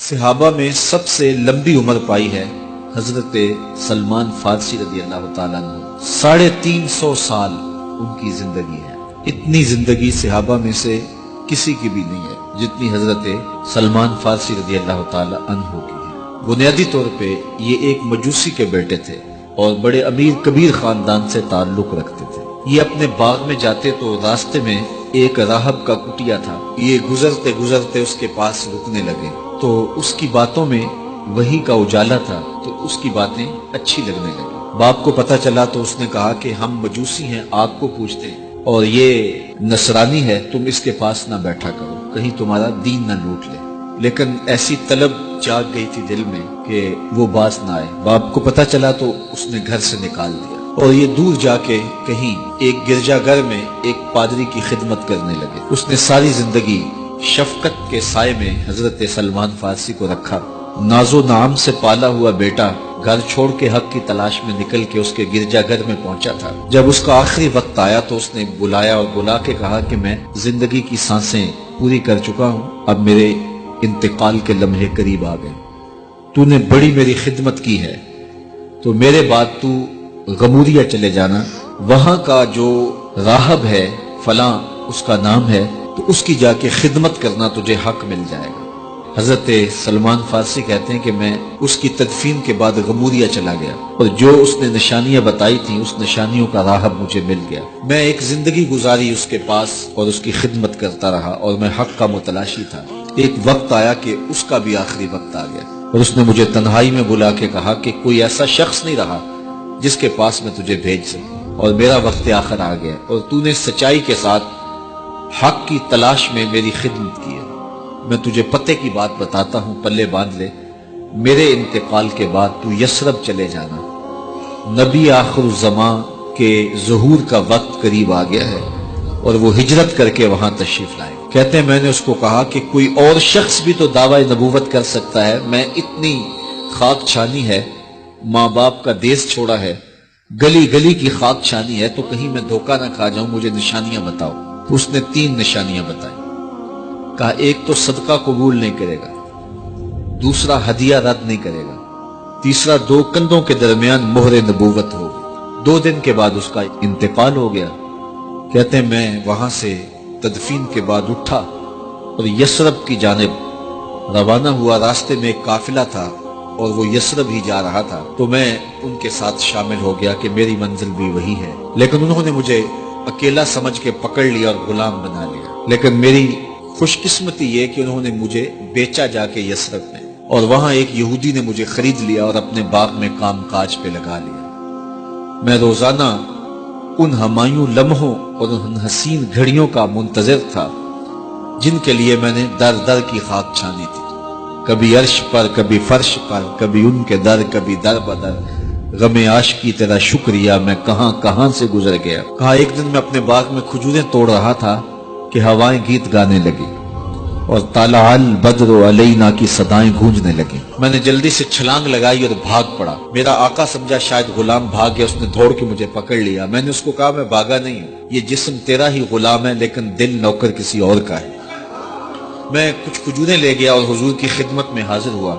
صحابہ میں سب سے لمبی عمر پائی ہے حضرت سلمان فارسی رضی اللہ تعالیٰ عنہ۔ 350 سال ان کی زندگی ہے۔ اتنی زندگی صحابہ میں سے کسی کی بھی نہیں ہے جتنی حضرت سلمان فارسی رضی اللہ تعالیٰ عنہ کی ہے۔ بنیادی طور پہ یہ ایک مجوسی کے بیٹے تھے اور بڑے امیر کبیر خاندان سے تعلق رکھتے تھے۔ یہ اپنے باغ میں جاتے تو راستے میں ایک راہب کا کٹیا تھا، یہ گزرتے گزرتے اس کے پاس رکنے لگے تو اس کی باتوں میں وحی کا اجالا تھا تو اس کی باتیں اچھی لگنے لگی۔ باپ کو پتہ چلا تو اس نے کہا کہ ہم مجوسی ہیں، آپ کو پوچھتے ہیں، اور یہ نصرانی ہے، تم اس کے پاس نہ بیٹھا کرو، کہیں تمہارا دین نہ لوٹ لے۔ لیکن ایسی طلب جاگ گئی تھی دل میں کہ وہ باز نہ آئے۔ باپ کو پتہ چلا تو اس نے گھر سے نکال دیا اور یہ دور جا کے کہیں ایک گرجا گھر میں ایک پادری کی خدمت کرنے لگے۔ اس نے ساری زندگی شفقت کے سائے میں حضرت سلمان فارسی کو رکھا۔ ناز و نعام سے پالا ہوا بیٹا گھر چھوڑ کے حق کی تلاش میں نکل کے اس کے گرجا گھر میں پہنچا تھا۔ جب اس کا آخری وقت آیا تو اس نے بلایا اور بلا کے کہا کہ میں زندگی کی سانسیں پوری کر چکا ہوں، اب میرے انتقال کے لمحے قریب آ گئے۔ تو نے بڑی میری خدمت کی ہے تو میرے بعد تو غموریا چلے جانا، وہاں کا جو راہب ہے فلاں اس کا نام ہے، تو اس کی جا کے خدمت کرنا، تجھے حق مل جائے گا۔ حضرت سلمان فارسی کہتے ہیں کہ میں اس کی تدفین کے بعد غموریا چلا گیا اور جو اس نے نشانیاں بتائی تھیں اس نشانیوں کا راہب مجھے مل گیا۔ میں ایک زندگی گزاری اس کے پاس اور اس کی خدمت کرتا رہا اور میں حق کا متلاشی تھا۔ ایک وقت آیا کہ اس کا بھی آخری وقت آ گیا اور اس نے مجھے تنہائی میں بلا کے کہا کہ کوئی ایسا شخص نہیں رہا جس کے پاس میں تجھے بھیج سکوں، اور میرا وقت آخر آ گیا اور تو نے سچائی کے ساتھ حق کی تلاش میں میری خدمت کی ہے۔ میں تجھے پتے کی بات بتاتا ہوں، پلے باندھ لے، میرے انتقال کے بعد تو یثرب چلے جانا، نبی آخر الزمان کے ظہور کا وقت قریب آ گیا ہے اور وہ ہجرت کر کے وہاں تشریف لائے۔ کہتے ہیں میں نے اس کو کہا کہ کوئی اور شخص بھی تو دعوی نبوت کر سکتا ہے، میں اتنی خاک چھانی ہے، ماں باپ کا دیس چھوڑا ہے، گلی گلی کی خاک چھانی ہے، تو کہیں میں دھوکہ نہ کھا جاؤں، مجھے نشانیاں بتاؤ۔ تو اس نے 3 نشانیاں بتائی۔ کہا ایک تو صدقہ قبول نہیں کرے گا، دوسرا ہدیہ رد نہیں کرے گا، تیسرا 2 کندھوں کے درمیان مہر نبوت ہوگی۔ 2 دن کے بعد اس کا انتقال ہو گیا۔ کہتے ہیں میں وہاں سے تدفین کے بعد اٹھا اور یثرب کی جانب روانہ ہوا۔ راستے میں ایک قافلہ تھا اور وہ یثرب ہی جا رہا تھا، تو میں ان کے ساتھ شامل ہو گیا کہ میری منزل بھی وہی ہے، لیکن انہوں نے مجھے اکیلا سمجھ کے پکڑ لیا اور غلام بنا لیا۔ لیکن میری خوش قسمتی یہ کہ انہوں نے مجھے بیچا جا کے یثرب میں، اور وہاں ایک یہودی نے مجھے خرید لیا اور اپنے باغ میں کام کاج پہ لگا لیا۔ میں روزانہ ان ہمایوں لمحوں اور ان حسین گھڑیوں کا منتظر تھا جن کے لیے میں نے در در کی خاک چھانی تھی، کبھی عرش پر، کبھی فرش پر، کبھی ان کے در، کبھی در بدر۔ غم عاشقی تیرا شکریہ، میں کہاں کہاں سے گزر گیا۔ کہا ایک دن میں اپنے باغ میں کھجوریں توڑ رہا تھا کہ ہوائیں گیت گانے لگی اور طلع البدر علینا کی صدائیں گونجنے لگی۔ میں نے جلدی سے چھلانگ لگائی اور بھاگ پڑا۔ میرا آقا سمجھا شاید غلام بھاگ گیا، اس نے دوڑ کے مجھے پکڑ لیا۔ میں نے اس کو کہا میں بھاگا نہیں ہوں، یہ جسم تیرا ہی غلام ہے لیکن دل نوکر کسی اور کا ہے۔ میں کچھ کھجوریں لے گیا اور حضور کی خدمت میں حاضر ہوا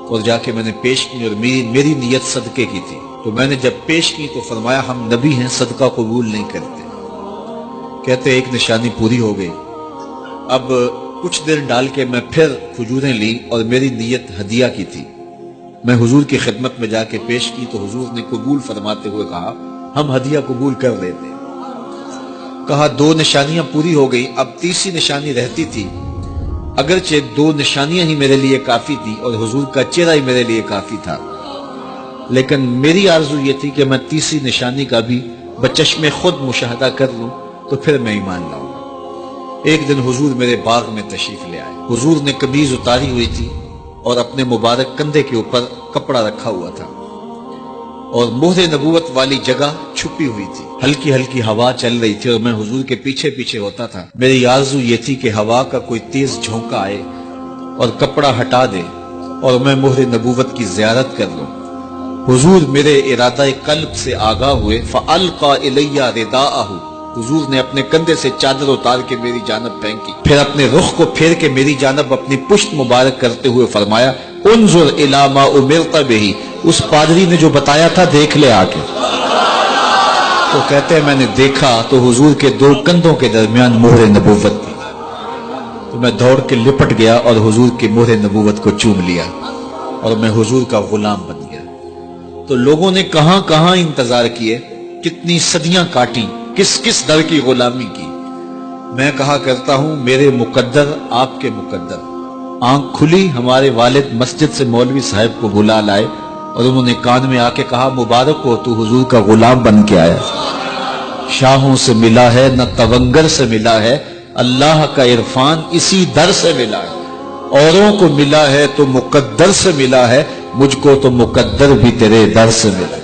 اور جا کے میں نے پیش کی، اور میری نیت صدقے کی تھی۔ تو میں نے جب پیش کی تو فرمایا ہم نبی ہیں، صدقہ قبول نہیں کرتے۔ کہتے ایک نشانی پوری ہو گئی۔ اب کچھ دیر ڈال کے میں پھر کھجوریں لی اور میری نیت ہدیہ کی تھی۔ میں حضور کی خدمت میں جا کے پیش کی تو حضور نے قبول فرماتے ہوئے کہا ہم ہدیہ قبول کر لیتے۔ کہا 2 نشانیاں پوری ہو گئی، اب تیسری نشانی رہتی تھی، اگرچہ 2 نشانیاں ہی میرے لیے کافی تھی اور حضور کا چہرہ ہی میرے لیے کافی تھا، لیکن میری آرزو یہ تھی کہ میں تیسری نشانی کا بھی بچشم خود مشاہدہ کر لوں تو پھر میں ایمان لاؤں گا۔ ایک دن حضور میرے باغ میں تشریف لے آئے۔ حضور نے قمیض اتاری ہوئی تھی اور اپنے مبارک کندھے کے اوپر کپڑا رکھا ہوا تھا اور مہر نبوت والی جگہ چھپی ہوئی تھی۔ ہلکی ہلکی ہوا چل رہی تھی اور میں حضور کے پیچھے پیچھے ہوتا تھا۔ میری آرزو یہ تھی کہ ہوا کا کوئی تیز جھونکا آئے اور کپڑا ہٹا دے اور میں مہر نبوت کی زیارت کر لوں۔ حضور میرے ارادہ قلب سے آگاہ ہوئے، فَأَلْقَى إِلَيَّ رِدَاءَهُ، حضور نے اپنے کندھے سے چادر اتار کے میری جانب پھینکی، پھر اپنے رخ کو پھیر کے میری جانب اپنی پشت مبارک کرتے ہوئے فرمایا انظر الی ما امرت بہ، اس پادری نے جو بتایا تھا دیکھ لے آ کے۔ تو کہتے ہیں میں نے دیکھا تو حضور کے دو کندھوں کے درمیان مہر نبوت تھی، تو میں دوڑ کے لپٹ گیا اور حضور کی مہر نبوت کو چوم لیا اور میں حضور کا غلام بن گیا۔ تو لوگوں نے کہاں کہاں انتظار کیے، کتنی صدیاں کاٹی، کس کس در کی غلامی کی۔ میں کہا کرتا ہوں میرے مقدر آپ کے مقدر۔ آنکھ کھلی، ہمارے والد مسجد سے مولوی صاحب کو بلا لائے اور انہوں نے کان میں آ کے کہا مبارک ہو تو حضور کا غلام بن کے آیا، شاہوں سے ملا ہے نہ تونگر سے ملا ہے، اللہ کا عرفان اسی در سے ملا ہے، اوروں کو ملا ہے تو مقدر سے ملا ہے، مجھ کو تو مقدر بھی تیرے در سے ملا۔